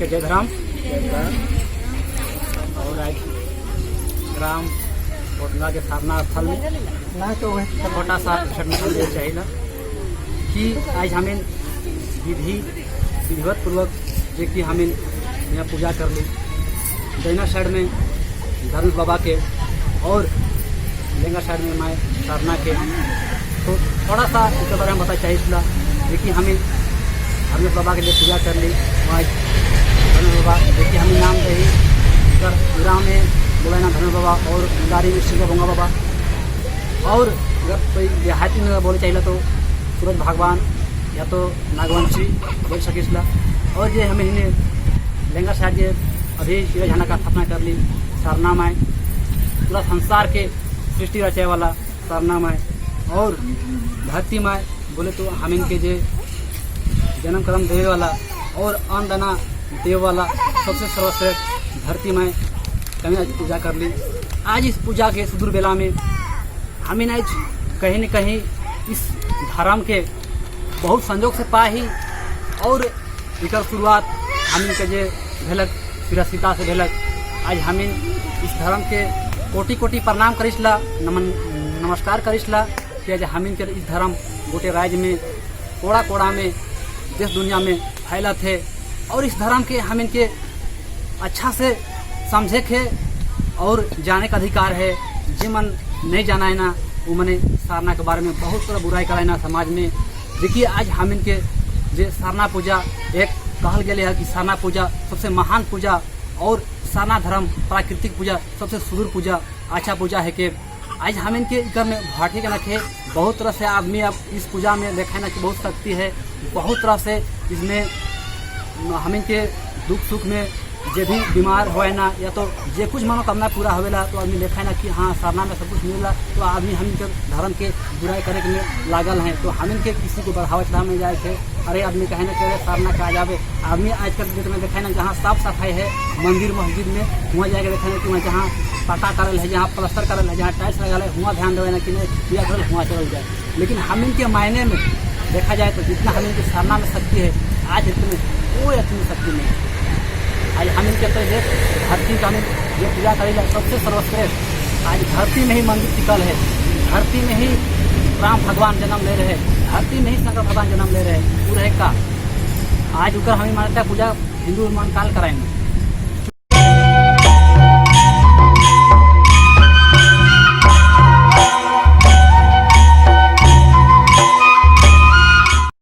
के जयधराम और आज ग्राम कोटला के स्थापना स्थल में छोटा सा क्षण चाहिए कि आज हमें विधिवत पूर्वक देखिए हमें यहाँ पूजा कर ली दैना साइड में धर्म बाबा के और लेंगा साइड में माए साधना के। तो थोड़ा सा इसके बारे में बता चाहिए था देखिए हमें धर्म बाबा के लिए पूजा कर ली वहाँ धर्म बाबा देखिए हमें नाम रही अगर ग्राम में बोला धर्म बाबा और गाड़ी में शिव गंगा बाबा और अगर कोई देहाती में बोले चाहिए तो सूरज भगवान या तो नागवंशी बोल सकिसला। और ये हमें इन्हें लेंगा साइड के अभी शिवझाना का स्थापना कर ली सारना माए पूरा संसार के सृष्टि रचाए वाला सारना माए और धरती माए बोले तो हम इनके जे जन्म कर्म देवे वाला और अन्न दाना देवे वाला सबसे सर्वश्रेष्ठ धरती माए कहीं आज पूजा कर ली। आज इस पूजा के सुदूर बेला में हमें आज कहीं न कहीं इस धर्म के बहुत संजोग से पाही और एक शुरुआत हम के जे भेलक विरासिता से भेलक। आज हमें इस धर्म के कोटि कोटि प्रणाम करिसला नमस्कार करिसला कि आज हमें के इस धर्म गोटे राज्य में कोड़ा कोड़ा में देश दुनिया में फैला थे और इस धर्म के हमें के अच्छा से समझे के और जाने का अधिकार है। जे मन नहीं जाना है ना वो मने सारना के बारे में बहुत सारा बुराई कराए ना समाज में। देखिए आज हम इनके जे सारना पूजा एक कहल गया है कि सारना पूजा सबसे महान पूजा और सारना धर्म प्राकृतिक पूजा सबसे सुदूर पूजा अच्छा पूजा है कि आज हम इनके घर में भाटी के रखे बहुत तरह से आदमी अब इस पूजा में देखा ना कि बहुत शक्ति है बहुत तरह से इसमें हम इनके दुख सुख में जे भी बीमार हो ना या तो जे कुछ मनोकामना पूरा होवेला तो आदमी देखा ना कि हाँ सारना में सब कुछ मिलेला तो आदमी हम इनके धर्म के बुराई करे के में लागल हैं। तो हम इनके किसी को बढ़ावा चढ़ा में जाए थे अरे आदमी कहे ना करे सारना का आ जावे आदमी आजकल डेट में देखा ना जहाँ साफ सफाई है मंदिर मस्जिद में वहाँ जाकर देखा ना कि वहाँ जहाँ पटा करल है जहाँ प्लस्तर करल है जहाँ टाइल्स लगल है वहाँ ध्यान देवे ना कि नहीं पूजा करल वहाँ चल जाए। लेकिन हम इनके मायने में देखा जाए तो जितना हम इनके सारना में शक्ति है आज इतने कोई इतनी शक्ति नहीं। आज हम इनके धरती का ये पूजा करेगा सबसे सर्वश्रेष्ठ आज धरती में ही मंदिर टिकल है धरती में ही राम भगवान जन्म ले रहे धरती में ही शंकर भगवान जन्म ले रहे पूरे का आज उकर हमें मानता है पूजा हिंदू मान काल कराएंगे।